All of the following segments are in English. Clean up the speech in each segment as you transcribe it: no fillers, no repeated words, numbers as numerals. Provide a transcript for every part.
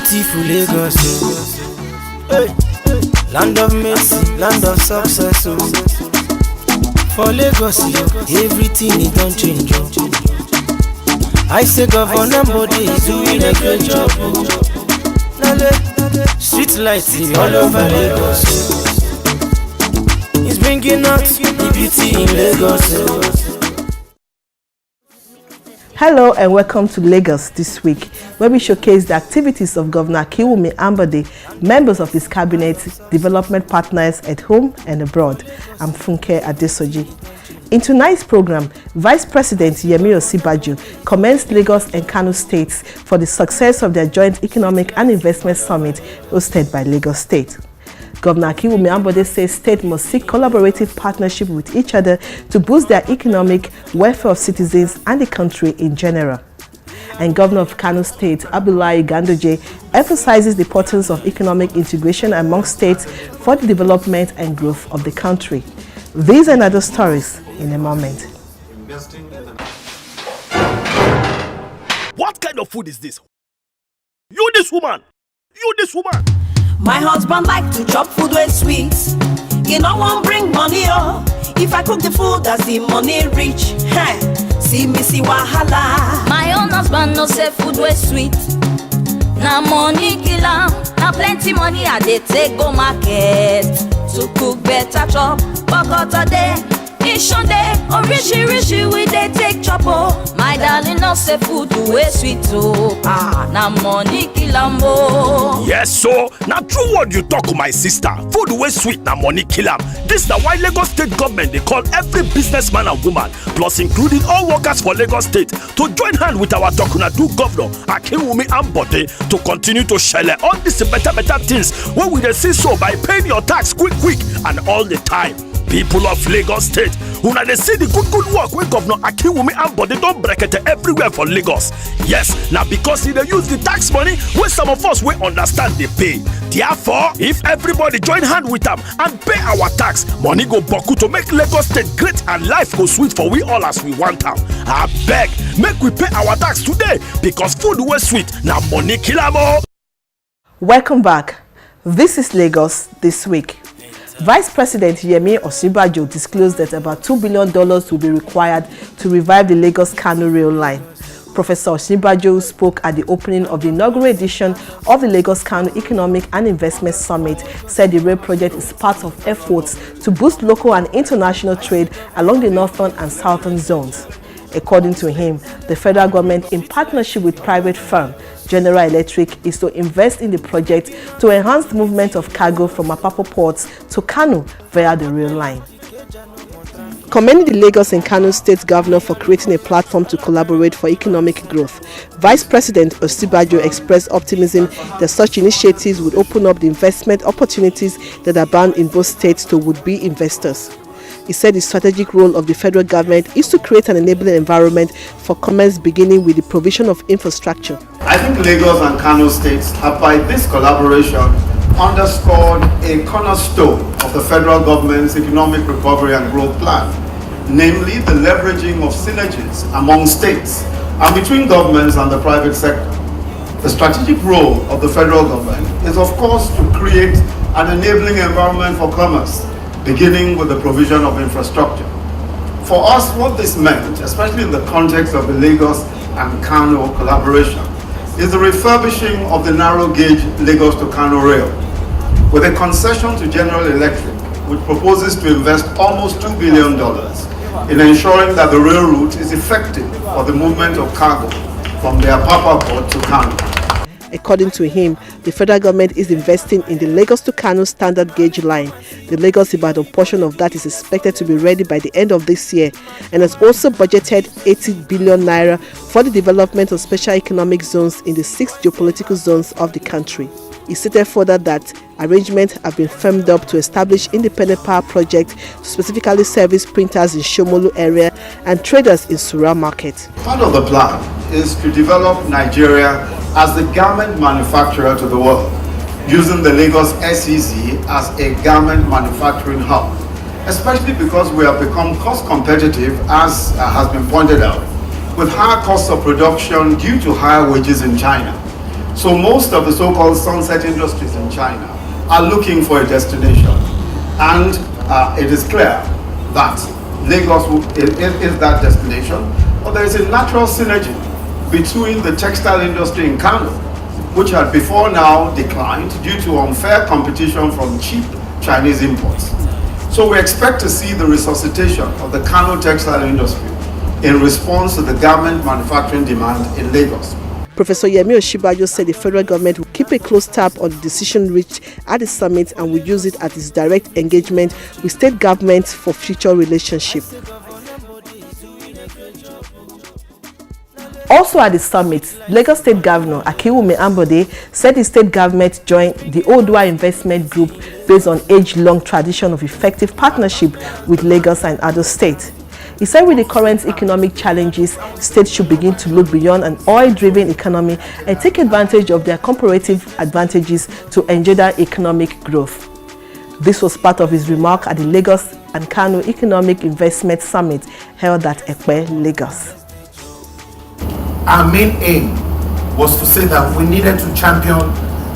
Beautiful Lagos, oh. Hey. Land of mercy, land of success, oh. For Lagos, everything is done change, oh. I say Governor Body is doing a great job, oh. Street lights all over Lagos, oh. It's bringing out the beauty in Lagos, oh. Hello and welcome to Lagos This Week, where we showcase the activities of Governor Akinwumi Ambode, members of his cabinet, development partners at home and abroad. I'm Funke Adesoji. In tonight's program, Vice President Yemi Osinbajo commends Lagos and Kano states for the success of their joint economic and investment summit hosted by Lagos State. Governor Akinwumi Ambode says states must seek collaborative partnership with each other to boost their economic welfare of citizens and the country in general. And Governor of Kano State, Abdullahi Ganduje, emphasizes the importance of economic integration among states for the development and growth of the country. These and other stories in a moment. What kind of food is this? You this woman! My husband like to chop food with sweets. He no one bring money, oh. If I cook the food, that's the money reach. Hey, see me see wahala. My own husband no say food with sweet. Na money kill am. Na plenty money I dey take go market to cook better chop. Bokota dey, Ishon dey, Rishi we dey take chop oh. My darling no say food wey sweet oh. Na money kill am oh. Yes, so now true word you talk, my sister. Food wey sweet na money kill am. This na why Lagos State government they call every businessman and woman, plus including all workers for Lagos State, to join hand with our Tokunadu governor Akinwumi Ambode to continue to share all these better things when we dey see so by paying your tax quick and all the time. People of Lagos State, una dey see the good work wey Governor Akinwumi Ambode don brekete everywhere for Lagos. Yes, now because he dey use the tax money wey some of us wey understand dey pay. Therefore, if everybody join hand with am and pay our tax, money go boku to make Lagos State great and life go sweet for we all as we want am. Abeg, make we pay our tax today because food wey sweet na money kill am o. Welcome back. This is Lagos This Week. Vice President Yemi Osinbajo disclosed that about $2 billion will be required to revive the Lagos-Kano rail line. Professor Osinbajo spoke at the opening of the inaugural edition of the Lagos-Kano Economic and Investment Summit, said the rail project is part of efforts to boost local and international trade along the northern and southern zones. According to him, the federal government, in partnership with private firm General Electric, is to invest in the project to enhance the movement of cargo from Apapa ports to Kano via the rail line. Commending the Lagos and Kano State Governor for creating a platform to collaborate for economic growth, Vice President Osinbajo expressed optimism that such initiatives would open up the investment opportunities that abound in both states to would-be investors. He said the strategic role of the federal government is to create an enabling environment for commerce, beginning with the provision of infrastructure. I think Lagos and Kano states have, by this collaboration, underscored a cornerstone of the federal government's economic recovery and growth plan, namely the leveraging of synergies among states and between governments and the private sector. The strategic role of the federal government is, of course, to create an enabling environment for commerce, beginning with the provision of infrastructure. For us, what this meant, especially in the context of the Lagos and Kano collaboration, is the refurbishing of the narrow gauge Lagos to Kano rail, with a concession to General Electric, which proposes to invest almost $2 billion in ensuring that the rail route is effective for the movement of cargo from the Apapa port to Kano. According to him, the federal government is investing in the Lagos to Kano standard gauge line. The Lagos-Ibadan portion of that is expected to be ready by the end of this year and has also budgeted 80 billion naira for the development of special economic zones in the 6 geopolitical zones of the country. He stated further that arrangements have been firmed up to establish independent power projects to specifically service printers in Shomolu area and traders in Sura market. Part of the plan is to develop Nigeria as the garment manufacturer to the world, using the Lagos SEZ as a garment manufacturing hub, especially because we have become cost competitive, as has been pointed out, with higher costs of production due to higher wages in China. So most of the so-called sunset industries in China are looking for a destination. And it is clear that Lagos is that destination. But there is a natural synergy between the textile industry in Kano, which had before now declined due to unfair competition from cheap Chinese imports. So we expect to see the resuscitation of the Kano textile industry in response to the garment manufacturing demand in Lagos. Professor Yemi Osinbajo said the federal government will keep a close tab on the decision reached at the summit and will use it as its direct engagement with state governments for future relationship. Also at the summit, Lagos State Governor Akinwumi Ambode said the state government joined the Oodua Investment Group based on age-long tradition of effective partnership with Lagos and other states. He said with the current economic challenges, states should begin to look beyond an oil-driven economy and take advantage of their comparative advantages to engender economic growth. This was part of his remark at the Lagos and Kano Economic Investment Summit held at Ekpe, Lagos. Our main aim was to say that we needed to champion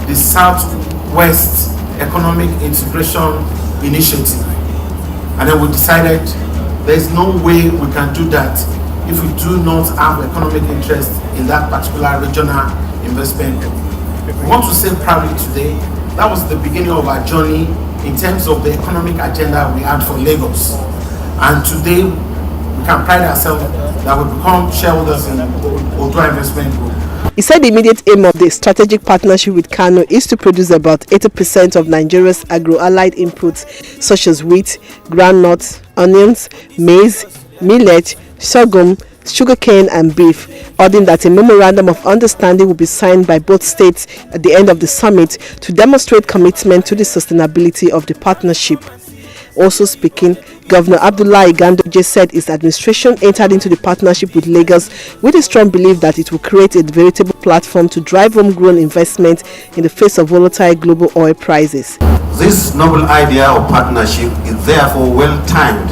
the Southwest Economic Integration Initiative. And then we decided there is no way we can do that if we do not have economic interest in that particular regional investment. We want to say proudly today, that was the beginning of our journey in terms of the economic agenda we had for Lagos. And today, we can pride ourselves that we become shareholders in Oodua Investment Group. He said the immediate aim of the strategic partnership with Kano is to produce about 80% of Nigeria's agro-allied inputs such as wheat, groundnuts, onions, maize, millet, sorghum, sugarcane and beef, adding that a memorandum of understanding will be signed by both states at the end of the summit to demonstrate commitment to the sustainability of the partnership. Also speaking, Governor Abdullahi Gandoje said his administration entered into the partnership with Lagos with a strong belief that it will create a veritable platform to drive homegrown investment in the face of volatile global oil prices. This noble idea of partnership is therefore well timed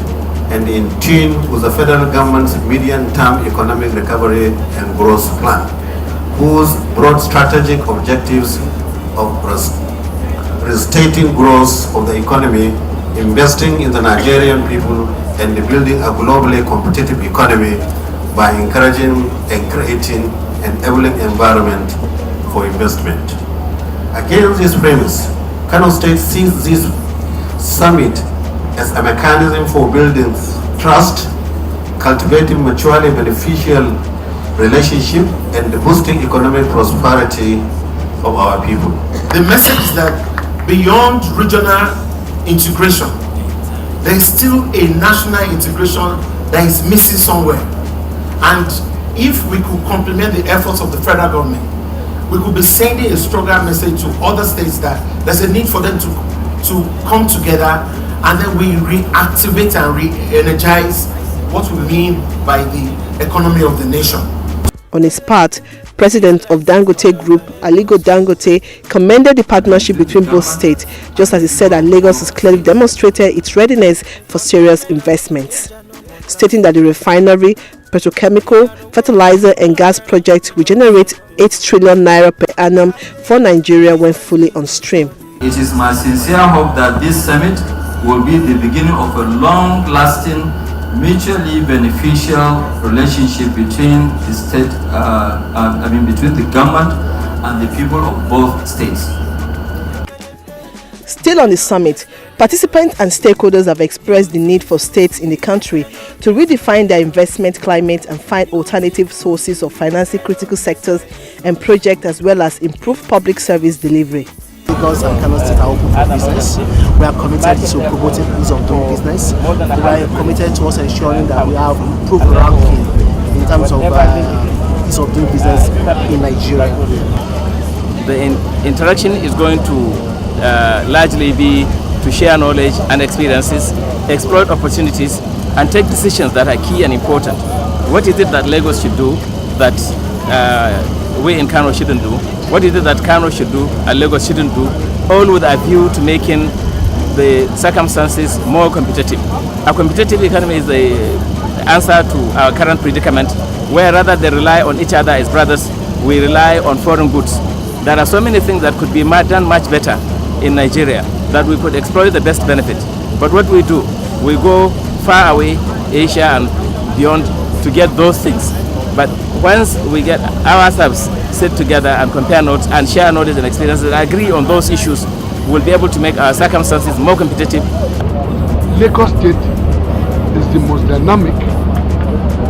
and in tune with the federal government's medium-term economic recovery and growth plan, whose broad strategic objectives of restating growth of the economy, investing in the Nigerian people, and building a globally competitive economy by encouraging and creating an enabling environment for investment. Against this premise, Kano State sees this summit as a mechanism for building trust, cultivating mutually beneficial relationship, and boosting economic prosperity of our people. The message is that beyond regional integration, there is still a national integration that is missing somewhere. And if we could complement the efforts of the federal government, we could be sending a stronger message to other states that there's a need for them to come together, and then we reactivate and re-energize what we mean by the economy of the nation. On his part, President of Dangote Group, Aliko Dangote, commended the partnership between both states, just as he said that Lagos has clearly demonstrated its readiness for serious investments, stating that the refinery, petrochemical, fertilizer and gas project will generate 8 trillion naira per annum for Nigeria when fully on stream. It is my sincere hope that this summit will be the beginning of a long-lasting, mutually beneficial relationship between the state, between the government and the people of both states. Still on the summit, participants and stakeholders have expressed the need for states in the country to redefine their investment climate and find alternative sources of financing critical sectors and projects, as well as improve public service delivery. Lagos and Kano State are open for business. We are committed to promoting ease of doing business. We are committed to also ensuring that we have improved ranking in terms of ease of doing business in Nigeria. The interaction is going to largely be to share knowledge and experiences, exploit opportunities, and take decisions that are key and important. What is it that Lagos should do that we in Kano shouldn't do? What is it that Kano should do and Lagos shouldn't do? All with a view to making the circumstances more competitive. A competitive economy is the answer to our current predicament, where rather than rely on each other as brothers, we rely on foreign goods. There are so many things that could be done much better in Nigeria that we could exploit the best benefit. But what we do, we go far away, Asia and beyond, to get those things. But once we get ourselves sit together and compare notes and share knowledge and experiences and agree on those issues, we'll be able to make our circumstances more competitive. Lagos State is the most dynamic,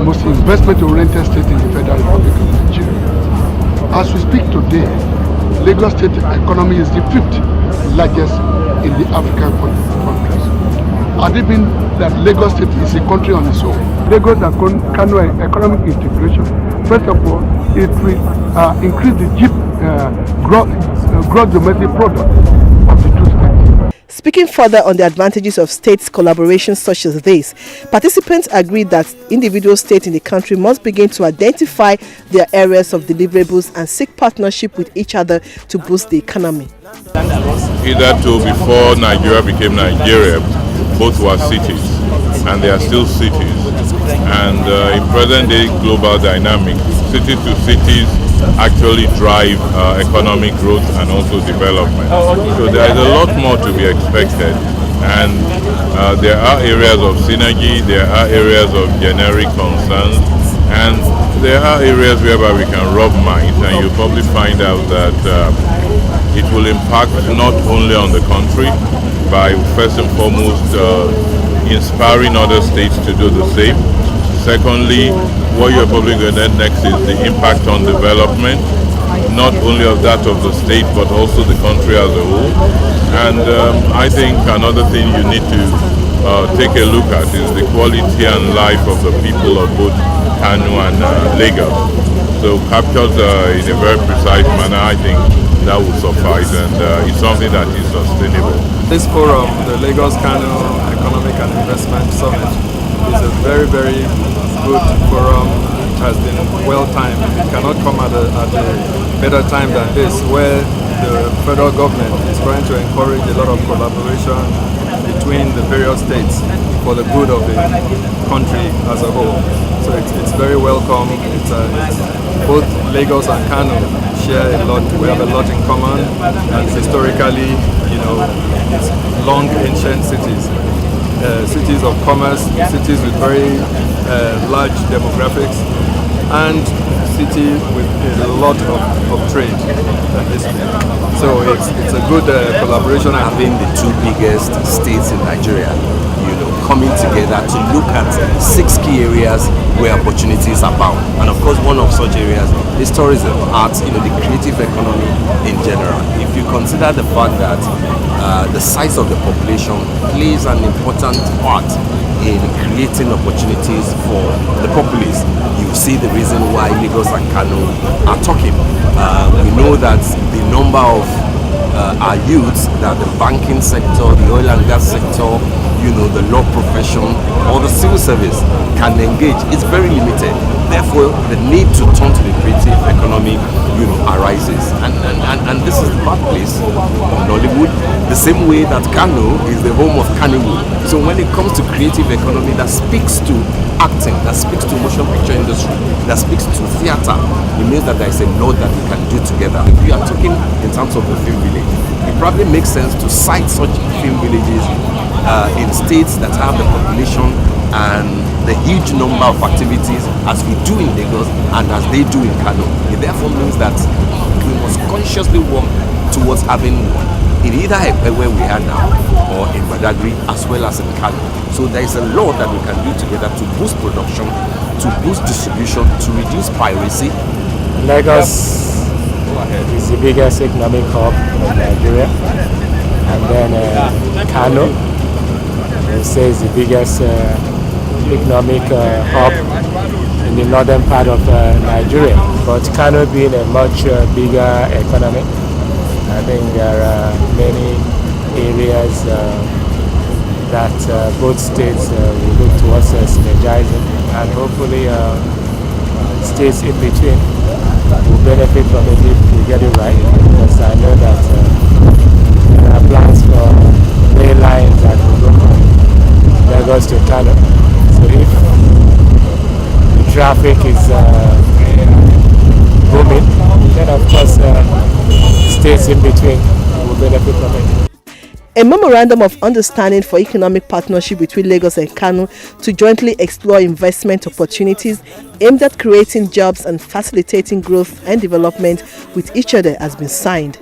most investment-oriented state in the Federal Republic of Nigeria. As we speak today, Lagos State economy is the 5th largest in the African countries. Had it been that Lagos State is a country on its own, Lagos and Kano economic integration, first of all, it will increase the gross domestic product of the two states. Speaking further on the advantages of states collaboration such as this, participants agreed that individual states in the country must begin to identify their areas of deliverables and seek partnership with each other to boost the economy. Hitherto, before Nigeria became Nigeria, both were cities, and they are still cities. And in present-day global dynamics, city to cities actually drive economic growth and also development. So there is a lot more to be expected, and there are areas of synergy, there are areas of generic concerns, and there are areas whereby we can rub minds, and you'll probably find out that it will impact not only on the country by first and foremost inspiring other states to do the same. Secondly, what you're probably going to next is the impact on development, not only of that of the state, but also the country as a whole. And I think another thing you need to take a look at is the quality and life of the people of both Kano and Lagos. So captured in a very precise manner, I think that will suffice, and it's something that is sustainable. This forum, the Lagos-Kano Economic and Investment Summit, is a very, very good forum. It has been well timed. It cannot come at a better time than this, where the federal government is trying to encourage a lot of collaboration between the various states for the good of the country as a whole. So it's very welcome. It's both Lagos and Kano share a lot. We have a lot in common, and historically, it's long ancient cities. Cities of commerce, cities with very large demographics, and city with a lot of trade and history. So it's a good collaboration. Having the two biggest states in Nigeria, coming together to look at 6 key areas where opportunities abound. And of course, one of such areas is tourism, arts, the creative economy in general. If you consider the fact that the size of the population plays an important part in creating opportunities for the populace, you see the reason why Lagos and Kano are talking. We know that the number of our youths, that the banking sector, the oil and gas sector, the law profession or the civil service can engage, it's very limited. Therefore, the need to turn to the creative economy, arises. And this is the birthplace of Nollywood, the same way that Kano is the home of Kannywood. So when it comes to creative economy that speaks to acting, that speaks to motion picture industry, that speaks to theater, it means that there is a lot that we can do together. If we are talking in terms of the film village, it probably makes sense to cite such film villages in states that have the population and the huge number of activities as we do in Lagos and as they do in Kano. It therefore means that we must consciously work towards having one in either where we are now or in Badagry as well as in Kano. So there is a lot that we can do together to boost production, to boost distribution, to reduce piracy. Lagos is the biggest economic hub in Nigeria, and then Kano is the biggest economic hub in the northern part of Nigeria. But Kano being a much bigger economy, I think there are many areas that both states will look towards synergizing, and hopefully states in between will benefit from it if we get it right, because I know that there are plans for rail lines that will go from Lagos to Kano. So if the traffic is booming, then of course countries in between will benefit from it. A memorandum of understanding for economic partnership between Lagos and Kano to jointly explore investment opportunities aimed at creating jobs and facilitating growth and development with each other has been signed.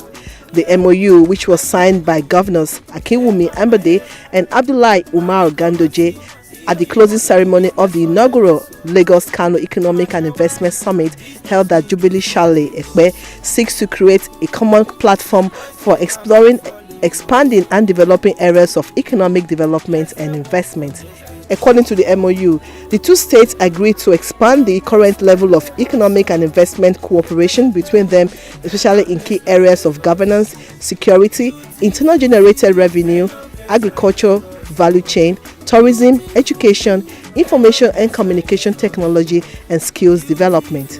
The MOU, which was signed by Governors Akinwumi Ambode and Abdullahi Umar Gandoje at the closing ceremony of the inaugural Lagos-Kano Economic and Investment Summit held at Jubilee Chalet, Ekpe, seeks to create a common platform for exploring, expanding and developing areas of economic development and investment. According to the MOU, the two states agreed to expand the current level of economic and investment cooperation between them, especially in key areas of governance, security, internal generated revenue, agriculture, value chain, tourism, education, information and communication technology, and skills development.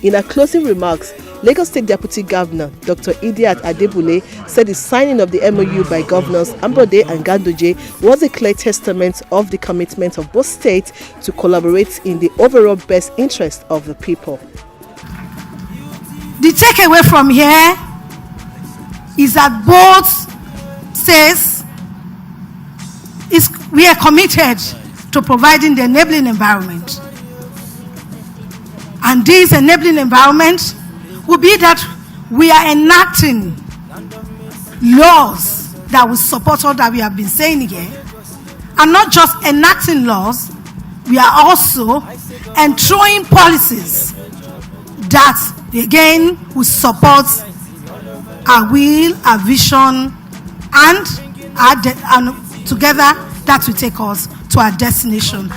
In her closing remarks, Lagos State Deputy Governor Dr. Idiat Adebule said the signing of the MOU by Governors Ambode and Gandoje was a clear testament of the commitment of both states to collaborate in the overall best interest of the people. The takeaway from here is that both states we are committed to providing the enabling environment. And this enabling environment will be that we are enacting laws that will support all that we have been saying here. And not just enacting laws, we are also enthroning policies that, again, will support our will, our vision, and together that will take us to our destination.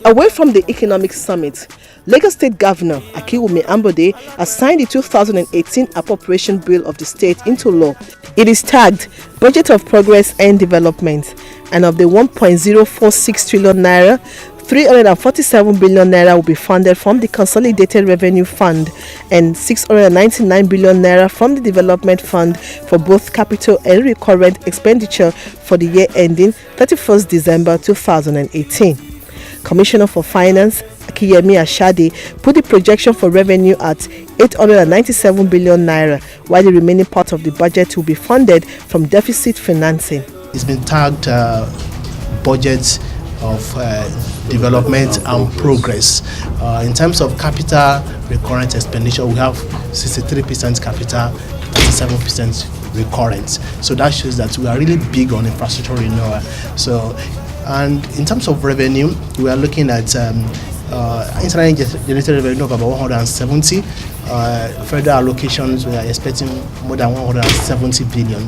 Away from the economic summit, Lagos State Governor Akinwumi Ambode has signed the 2018 Appropriation Bill of the state into law. It is tagged Budget of Progress and Development, and of the 1.046 trillion naira, 347 billion naira will be funded from the Consolidated Revenue Fund and 699 billion naira from the Development Fund for both capital and recurrent expenditure for the year ending 31st December 2018. Commissioner for Finance Akiyemi Ashade put the projection for revenue at 897 billion naira, while the remaining part of the budget will be funded from deficit financing. It's been tagged budget of development and progress. In terms of capital recurrent expenditure, we have 63% capital, 37% recurrent. So that shows that we are really big on infrastructure renewal. And in terms of revenue, we are looking at internally generated revenue of about 170. Further allocations, we are expecting more than 170 billion.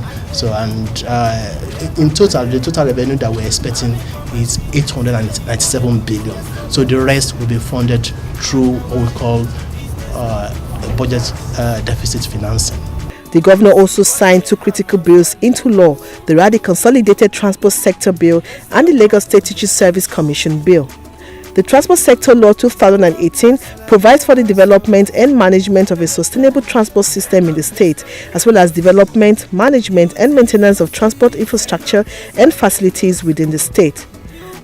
In total, the total revenue that we're expecting is 897 billion. So the rest will be funded through what we call budget deficit financing. The governor also signed two critical bills into law, the Radi Consolidated Transport Sector Bill and the Lagos State Teaching Service Commission Bill. The Transport Sector Law 2018 provides for the development and management of a sustainable transport system in the state, as well as development, management and maintenance of transport infrastructure and facilities within the state.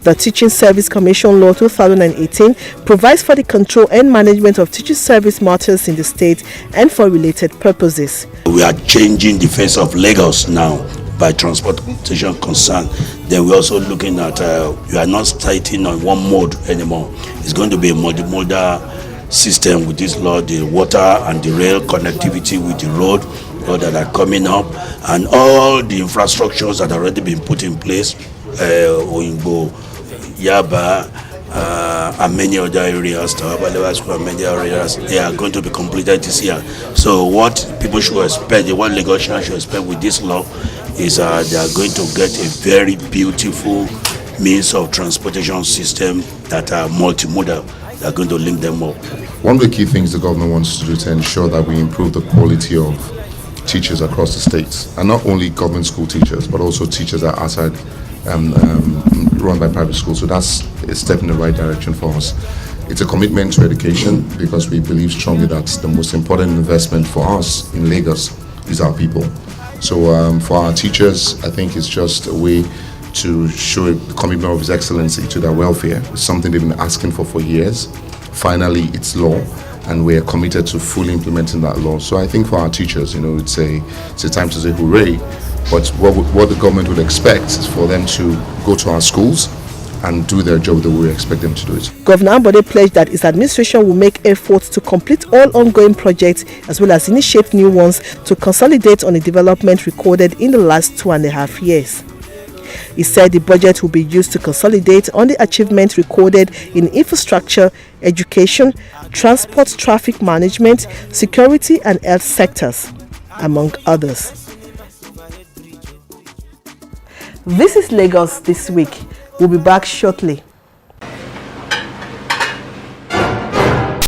The Teaching Service Commission Law 2018 provides for the control and management of teaching service matters in the state and for related purposes. We are changing the face of Lagos now by transportation concern. Then we're also looking at, we are not starting on one mode anymore. It's going to be a multimodal system with this law, the water and the rail connectivity with the road that are coming up, and all the infrastructures that have already been put in place, Oyingbo, Yaba, and many other areas, many areas, they are going to be completed this year. So what people should expect, what Lagosians should expect with this law is they are going to get a very beautiful means of transportation system that are multimodal. They are going to link them up. One of the key things the government wants to do to ensure that we improve the quality of teachers across the states, and not only government school teachers, but also teachers that are outside run by private schools. So that's a step in the right direction for us. It's a commitment to education because we believe strongly that the most important investment for us in Lagos is our people. So for our teachers, I think it's just a way to show a commitment of His Excellency to their welfare. It's something they've been asking for years. Finally, it's law. and we're committed to fully implementing that law. So I think for our teachers, it's a time to say hooray. But what the government would expect is for them to go to our schools and do their job the way we expect them to do it. Governor Ambode pledged that his administration will make efforts to complete all ongoing projects as well as initiate new ones to consolidate on the development recorded in the last 2.5 years. He said the budget will be used to consolidate on the achievements recorded in infrastructure, education, transport, traffic management, security and health sectors, among others. This is Lagos This Week. We'll be back shortly.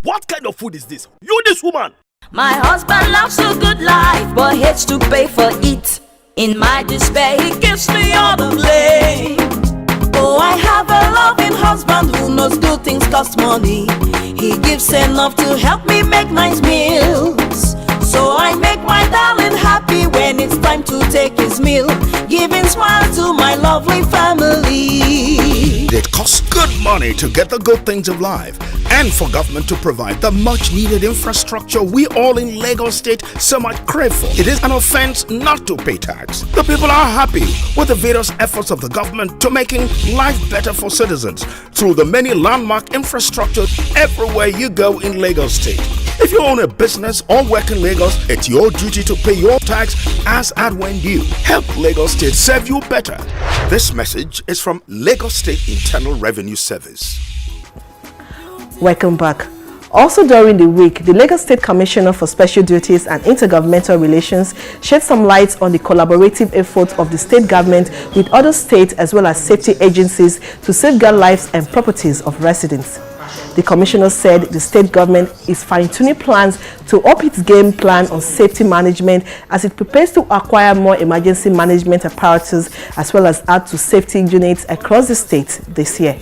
What kind of food is this? You, this woman! My husband loves a good life, but hates to pay for it. In my despair, he gives me all the blame. Oh, I have a loving husband who knows good things cost money. He gives enough to help me make nice meals. So I make my darling happy when it's time to take his meal, giving smiles to my lovely family. It costs good money to get the good things of life and for government to provide the much needed infrastructure we all in Lagos State so much crave for. It is an offense not to pay tax. The people are happy with the various efforts of the government to making life better for citizens through the many landmark infrastructure everywhere you go in Lagos State. If you own a business or work in Lagos, it's your duty to pay your tax as and when due. Help Lagos State serve you better. This message is from Lagos State Internal Revenue Service. Welcome back. Also during the week, the Lagos State Commissioner for Special Duties and Intergovernmental Relations shed some light on the collaborative efforts of the state government with other states as well as safety agencies to safeguard lives and properties of residents. The commissioner said the state government is fine-tuning plans to up its game plan on safety management as it prepares to acquire more emergency management apparatus as well as add to safety units across the state this year.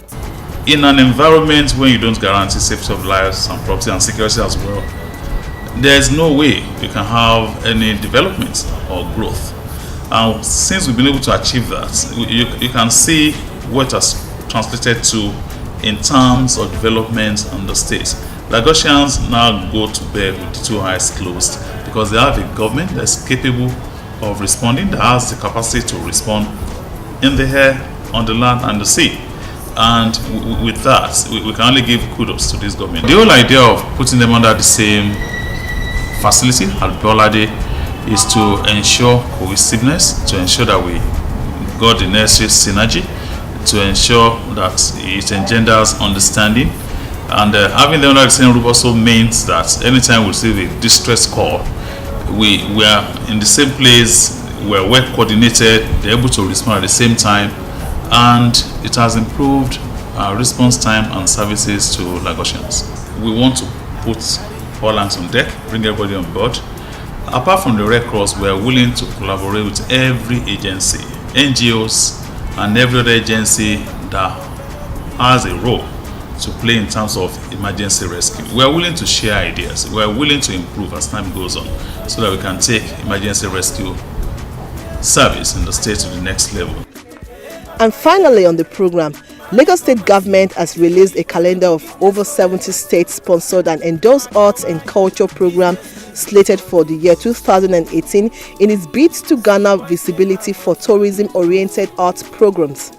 In an environment where you don't guarantee safety of lives and property and security as well, there is no way you can have any development or growth. And since we've been able to achieve that, you can see what has translated to in terms of development in the state. Lagosians now go to bed with the two eyes closed because they have a government that's capable of responding, that has the capacity to respond in the air, on the land and the sea. And with that, we can only give kudos to this government. The whole idea of putting them under the same facility at Bolade is to ensure cohesiveness, to ensure that we got the necessary synergy, to ensure that it engenders understanding. And having them under the same roof also means that anytime we receive a distress call, we are in the same place, we're well coordinated, they're able to respond at the same time, and it has improved our response time and services to Lagosians. We want to put all hands on deck, bring everybody on board. Apart from the Red Cross, we are willing to collaborate with every agency, NGOs, and every other agency that has a role to play in terms of emergency rescue. We are willing to share ideas. We are willing to improve as time goes on so that we can take emergency rescue service in the state to the next level. And finally on the program, Lagos State Government has released a calendar of over 70 state-sponsored and endorsed arts and culture program slated for the year 2018 in its bid to garner visibility for tourism-oriented arts programs.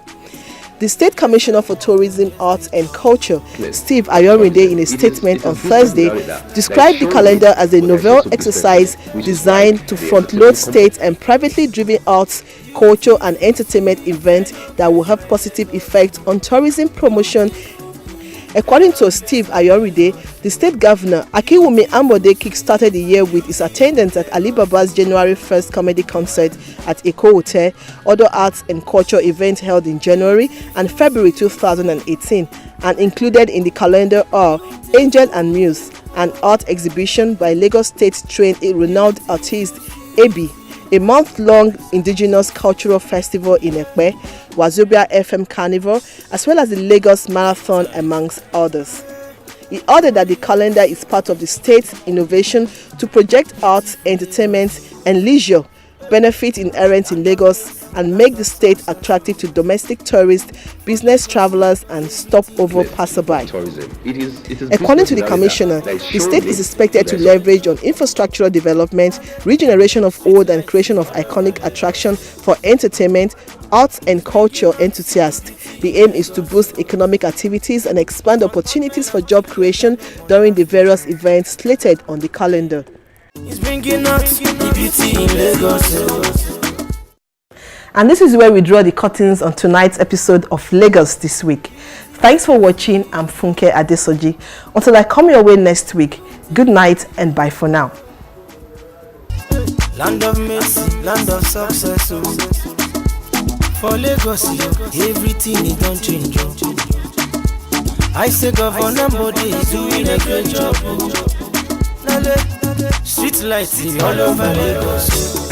The State Commissioner for Tourism, Arts and Culture, Steve Ayorinde, in a statement on Thursday, described the calendar as a novel exercise designed to front-load state and privately driven arts, culture and entertainment events that will have positive effect on tourism promotion. According to Steve Ayorinde, the state governor, Akinwumi Ambode, kick-started the year with his attendance at Alibaba's January 1st comedy concert at Eko Hotel, other arts and culture events held in January and February 2018, and included in the calendar are Angel and Muse, an art exhibition by Lagos State-trained renowned artist Ebi, a month-long indigenous cultural festival in Ekpe, Wazobia FM Carnival, as well as the Lagos Marathon, amongst others. He added that the calendar is part of the state's innovation to project arts, entertainment, and leisure benefits inherent in Lagos and make the state attractive to domestic tourists, business travelers, and stopover passerby. According to the commissioner, the state is expected to leverage on infrastructural development, regeneration of old, and creation of iconic attraction for entertainment, arts, and culture enthusiasts. The aim is to boost economic activities and expand opportunities for job creation during the various events slated on the calendar. It's bringing out the beauty in Lagos. And this is where we draw the curtains on tonight's episode of Lagos This Week. Thanks for watching. I'm Funke Adesoji. Until I come your way next week, good night and bye for now. Land of mercy, land of success. For Lagos, everything is done change. I say Governor Body is doing a great job. Street lights all over Lagos.